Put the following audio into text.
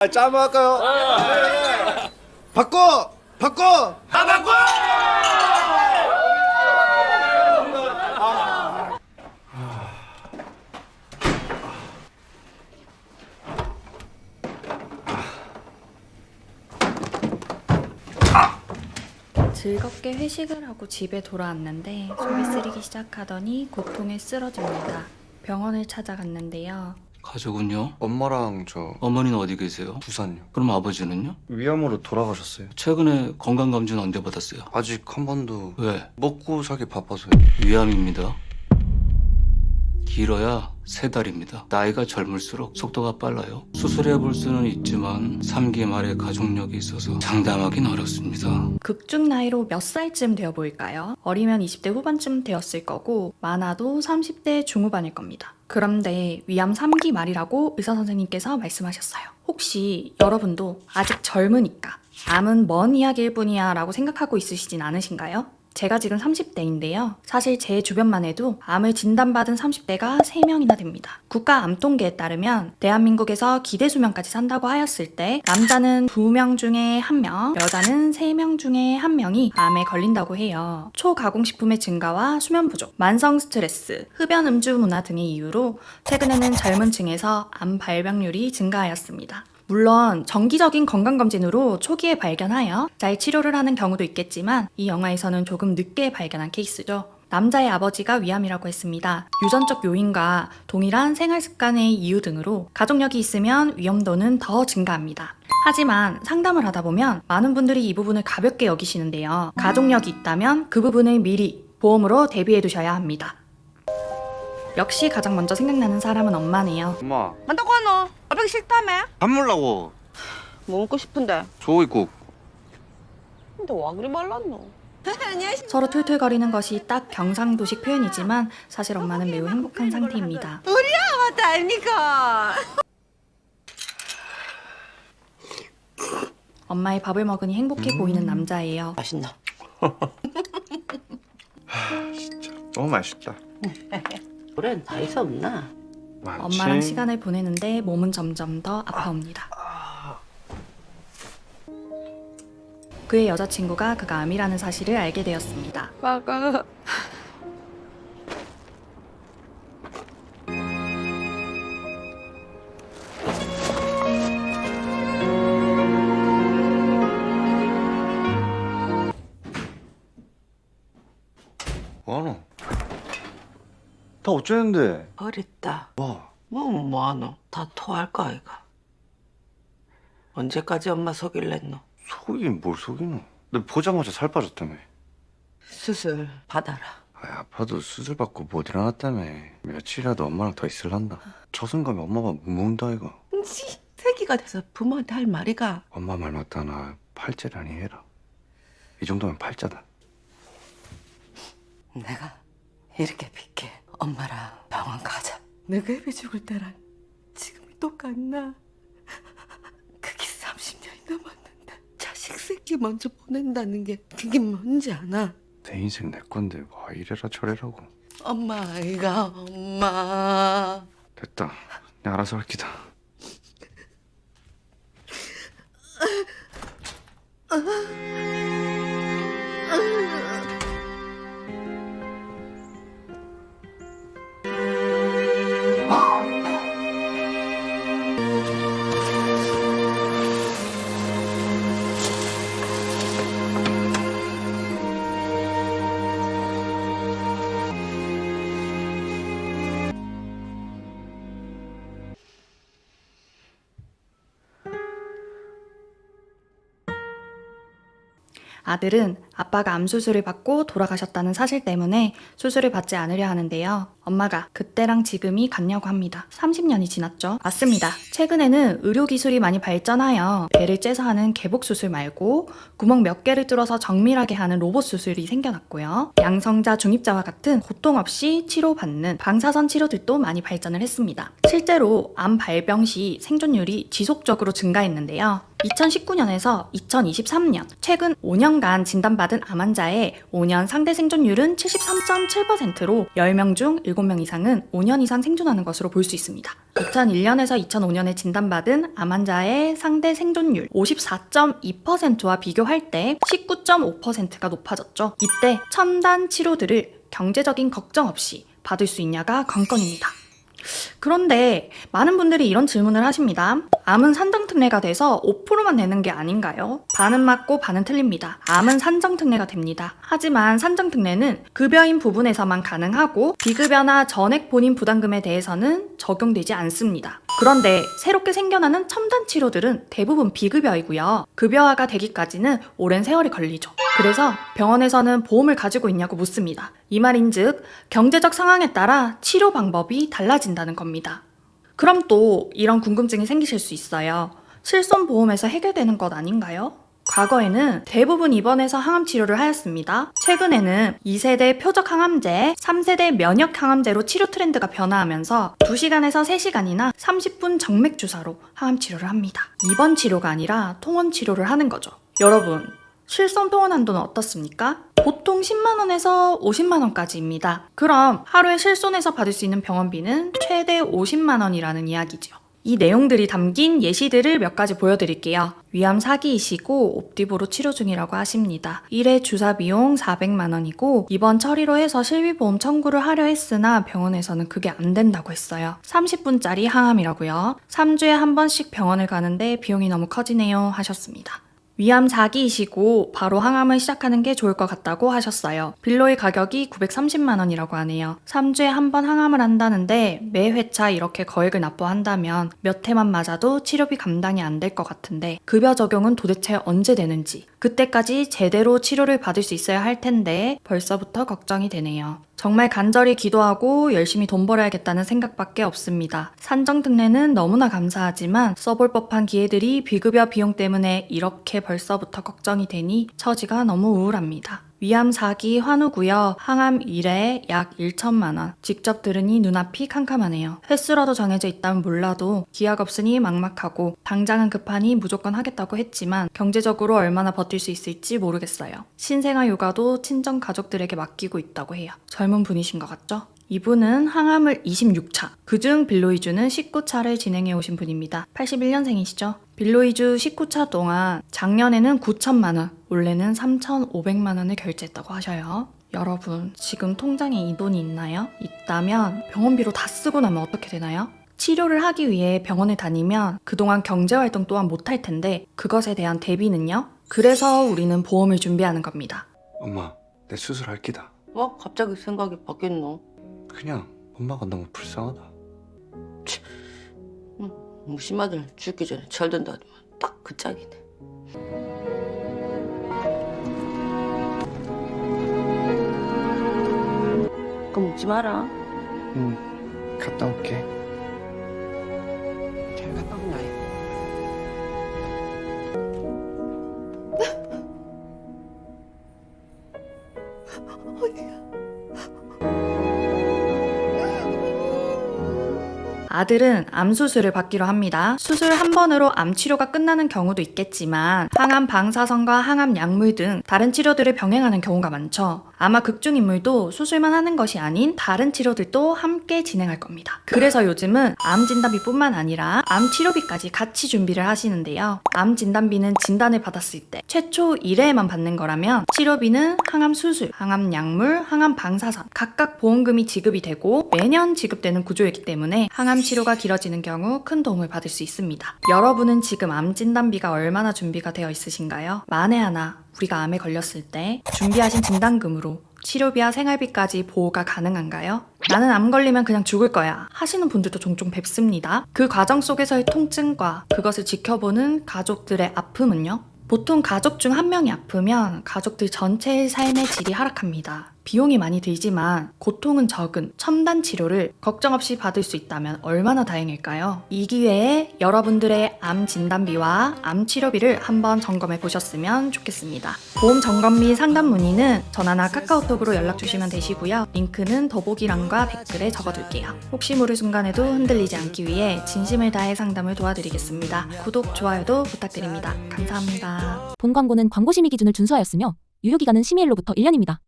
짬 할까요? 바꿔! 바꿔! 다 바꿔! 즐겁게 회식을 하고 집에 돌아왔는데 속이 쓰리기 시작하더니 고통에 쓰러집니다. 병원을 찾아갔는데요. 가족은요? 엄마랑 저 어머니는 어디 계세요? 부산요. 그럼 아버지는요? 위암으로 돌아가셨어요. 최근에 건강검진 언제 받았어요? 아직 한 번도 왜? 먹고 살기 바빠서요. 위암입니다. 길어야 3달입니다. 나이가 젊을수록 속도가 빨라요. 수술해 볼 수는 있지만 3기 말에 가족력이 있어서 장담하긴 어렵습니다. 극중 나이로 몇 살쯤 되어 보일까요? 어리면 20대 후반쯤 되었을 거고 많아도 30대 중후반일 겁니다. 그런데 위암 3기 말이라고 의사 선생님께서 말씀하셨어요. 혹시 여러분도 아직 젊으니까 암은 먼 이야기일 뿐이야 라고 생각하고 있으시진 않으신가요? 제가 지금 30대인데요. 사실 제 주변만 해도 암을 진단받은 30대가 3명이나 됩니다. 국가암통계에 따르면 대한민국에서 기대수명까지 산다고 하였을 때 남자는 2명 중에 1명, 여자는 3명 중에 1명이 암에 걸린다고 해요. 초가공식품의 증가와 수면 부족, 만성 스트레스, 흡연 음주 문화 등의 이유로 최근에는 젊은 층에서 암 발병률이 증가하였습니다. 물론 정기적인 건강검진으로 초기에 발견하여 잘 치료를 하는 경우도 있겠지만 이 영화에서는 조금 늦게 발견한 케이스죠. 남자의 아버지가 위암이라고 했습니다. 유전적 요인과 동일한 생활습관의 이유 등으로 가족력이 있으면 위험도는 더 증가합니다. 하지만 상담을 하다 보면 많은 분들이 이 부분을 가볍게 여기시는데요. 가족력이 있다면 그 부분을 미리 보험으로 대비해 두셔야 합니다. 역시 가장 먼저 생각나는 사람은 엄마네요. 엄마, 만다고 하노? 아버지 싫다며? 밥 먹으려고. 뭐 먹고 싶은데? 소고기국. 근데 와 그리 말랐노? 서로 툴툴거리는 것이 딱 경상도식 표현이지만 사실 엄마는 매우 행복한 상태입니다. 맞다 아닙니까? 엄마의 밥을 먹으니 행복해 보이는 남자예요. 맛있나? 진짜 너무 맛있다. 그래 다 있어 없나? 많지? 엄마랑 시간을 보내는데 몸은 점점 더 아파옵니다. 그의 여자친구가 그가 암이라는 사실을 알게 되었습니다. 아가 뭐하노? 다 어쩌는데? 어렸다. 와, 뭐하노? 다 토할까 아이가? 언제까지 엄마 속일랬노? 속이긴 뭘 속이노? 너 보자마자 살 빠졌다며. 수술 받아라. 아파도 수술 받고 못 일어났다며. 며칠이라도 엄마랑 더 있을란다. 저승감에 엄마가 못 먹는다 이거. 새끼가 돼서 부모한테 할 말이가. 엄마 말 맞다나 팔째라니 해라. 이 정도면 팔자다. 내가 이렇게 빚게 엄마랑 병원 가자. 내가 애비 죽을 때랑 지금이 똑같나? 그게 30년이 넘었는데 자식 새끼 먼저 보낸다는 게 그게 뭔지 아나? 내 인생 내 건데 와 이래라 저래라고. 엄마 아이가 엄마. 됐다. 내가 알아서 할 기다. 아들은 아빠가 암 수술을 받고 돌아가셨다는 사실 때문에 수술을 받지 않으려 하는데요. 엄마가 그때랑 지금이 같냐고 합니다. 30년이 지났죠? 맞습니다. 최근에는 의료기술이 많이 발전하여 배를 째서 하는 개복 수술 말고 구멍 몇 개를 뚫어서 정밀하게 하는 로봇 수술이 생겨났고요. 양성자, 중입자와 같은 고통 없이 치료받는 방사선 치료들도 많이 발전을 했습니다. 실제로 암 발병 시 생존율이 지속적으로 증가했는데요. 2019년에서 2023년 최근 5년간 진단받은 받은 암 환자의 5년 상대 생존율은 73.7%로 10명 중 7명 이상은 5년 이상 생존하는 것으로 볼 수 있습니다. 2001년에서 2005년에 진단받은 암 환자의 상대 생존율 54.2%와 비교할 때 19.5%가 높아졌죠. 이때 첨단 치료들을 경제적인 걱정 없이 받을 수 있냐가 관건입니다. 그런데 많은 분들이 이런 질문을 하십니다. 암은 산정특례가 돼서 5%만 내는 게 아닌가요? 반은 맞고 반은 틀립니다. 암은 산정특례가 됩니다. 하지만 산정특례는 급여인 부분에서만 가능하고 비급여나 전액 본인 부담금에 대해서는 적용되지 않습니다. 그런데 새롭게 생겨나는 첨단 치료들은 대부분 비급여이고요. 급여화가 되기까지는 오랜 세월이 걸리죠. 그래서 병원에서는 보험을 가지고 있냐고 묻습니다. 이 말인즉 경제적 상황에 따라 치료 방법이 달라진다는 겁니다. 그럼 또 이런 궁금증이 생기실 수 있어요. 실손보험에서 해결되는 것 아닌가요? 과거에는 대부분 입원해서 항암 치료를 하였습니다. 최근에는 2세대 표적 항암제, 3세대 면역 항암제로 치료 트렌드가 변화하면서 2시간에서 3시간이나 30분 정맥 주사로 항암 치료를 합니다. 입원 치료가 아니라 통원 치료를 하는 거죠. 여러분, 실손 통원 한도는 어떻습니까? 보통 10만원에서 50만원까지입니다. 그럼 하루에 실손해서 받을 수 있는 병원비는 최대 50만원이라는 이야기죠. 이 내용들이 담긴 예시들을 몇 가지 보여드릴게요. 위암 4기이시고 옵티브로 치료 중이라고 하십니다. 1회 주사 비용 400만원이고 입원 처리로 해서 실비보험 청구를 하려 했으나 병원에서는 그게 안 된다고 했어요. 30분짜리 항암이라고요. 3주에 한 번씩 병원을 가는데 비용이 너무 커지네요 하셨습니다. 위암 4기이시고 바로 항암을 시작하는 게 좋을 것 같다고 하셨어요. 빌로의 가격이 930만원이라고 하네요. 3주에 한 번 항암을 한다는데 매 회차 이렇게 거액을 납부한다면 몇 회만 맞아도 치료비 감당이 안 될 것 같은데 급여 적용은 도대체 언제 되는지 그때까지 제대로 치료를 받을 수 있어야 할 텐데 벌써부터 걱정이 되네요. 정말 간절히 기도하고 열심히 돈 벌어야겠다는 생각밖에 없습니다. 산정특례는 너무나 감사하지만 써볼 법한 기회들이 비급여 비용 때문에 이렇게 벌써부터 걱정이 되니 처지가 너무 우울합니다. 위암 4기 환우고요. 항암 1회 약 1천만원. 직접 들으니 눈앞이 캄캄하네요. 횟수라도 정해져 있다면 몰라도 기약 없으니 막막하고 당장은 급하니 무조건 하겠다고 했지만 경제적으로 얼마나 버틸 수 있을지 모르겠어요. 신생아 육아도 친정 가족들에게 맡기고 있다고 해요. 젊은 분이신 것 같죠? 이분은 항암을 26차, 그중 빌로이주는 19차를 진행해 오신 분입니다. 81년생이시죠? 빌로이주 19차 동안 작년에는 9천만원, 올해는 3,500만원을 결제했다고 하셔요. 여러분, 지금 통장에 이 돈이 있나요? 있다면 병원비로 다 쓰고 나면 어떻게 되나요? 치료를 하기 위해 병원에 다니면 그동안 경제활동 또한 못할 텐데 그것에 대한 대비는요? 그래서 우리는 보험을 준비하는 겁니다. 엄마, 내 수술할 기다. 뭐 갑자기 생각이 바뀌었노? 그냥 엄마가 너무 불쌍하다. 무심하들 죽기 전에 절든다 하더만 딱 그 짝이네. 그럼 묻지 마라. 응, 갔다 올게. 잘 갔다 오나. 아들은 암 수술을 받기로 합니다. 수술 한 번으로 암 치료가 끝나는 경우도 있겠지만 항암 방사선과 항암 약물 등 다른 치료들을 병행하는 경우가 많죠. 아마 극중 인물도 수술만 하는 것이 아닌 다른 치료들도 함께 진행할 겁니다. 그래서 요즘은 암 진단비뿐만 아니라 암 치료비까지 같이 준비를 하시는데요. 암 진단비는 진단을 받았을 때 최초 1회에만 받는 거라면 치료비는 항암 수술, 항암 약물, 항암 방사선 각각 보험금이 지급이 되고 매년 지급되는 구조이기 때문에 항암 치료가 길어지는 경우 큰 도움을 받을 수 있습니다. 여러분은 지금 암 진단비가 얼마나 준비가 되어 있으신가요? 만에 하나 우리가 암에 걸렸을 때 준비하신 진단금으로 치료비와 생활비까지 보호가 가능한가요? 나는 암 걸리면 그냥 죽을 거야 하시는 분들도 종종 뵙습니다. 그 과정 속에서의 통증과 그것을 지켜보는 가족들의 아픔은요? 보통 가족 중 한 명이 아프면 가족들 전체의 삶의 질이 하락합니다. 비용이 많이 들지만 고통은 적은 첨단 치료를 걱정 없이 받을 수 있다면 얼마나 다행일까요? 이 기회에 여러분들의 암 진단비와 암 치료비를 한번 점검해 보셨으면 좋겠습니다. 보험 점검 및 상담 문의는 전화나 카카오톡으로 연락 주시면 되시고요. 링크는 더보기란과 댓글에 적어둘게요. 혹시 모를 순간에도 흔들리지 않기 위해 진심을 다해 상담을 도와드리겠습니다. 구독, 좋아요도 부탁드립니다. 감사합니다. 본 광고는 광고 심의 기준을 준수하였으며 유효기간은 심의일로부터 1년입니다.